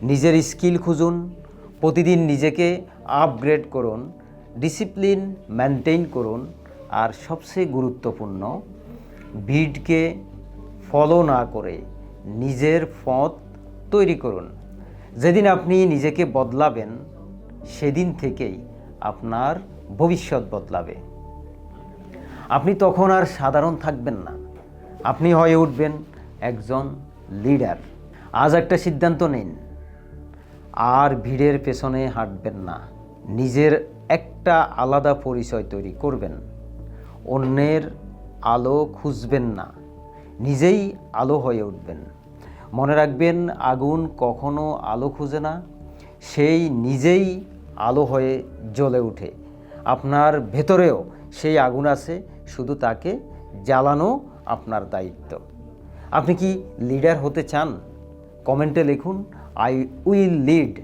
নিজের স্কিল খুঁজুন, প্রতিদিন নিজেকে আপগ্রেড করুন, ডিসিপ্লিন মেনটেন করুন, আর সবচেয়ে গুরুত্বপূর্ণ, ভিডকে ফলো না করে নিজের পথ তৈরি করুন। যেদিন আপনি নিজেকে বদলাবেন, সেদিন থেকেই আপনার ভবিষ্যৎ বদলাবে। আপনি তখন আর সাধারণ থাকবেন না, আপনি হয়ে উঠবেন একজন লিডার। আজ একটা সিদ্ধান্ত নিন, আর ভিড়ের পেছনে হাঁটবেন না। নিজের একটা আলাদা পরিচয় তৈরি করবেন। অন্যের আলো খুঁজবেন না, নিজেই আলো হয়ে উঠবেন। মনে রাখবেন, আগুন কখনো আলো খুঁজে না, সেই নিজেই আলো হয়ে জ্বলে ওঠে। আপনার ভেতরেও সেই আগুন আছে, শুধু তাকে জ্বালানো আপনার দায়িত্ব। আপনি কি লিডার হতে চান? কমেন্টে লিখুন, আই উইল লিড।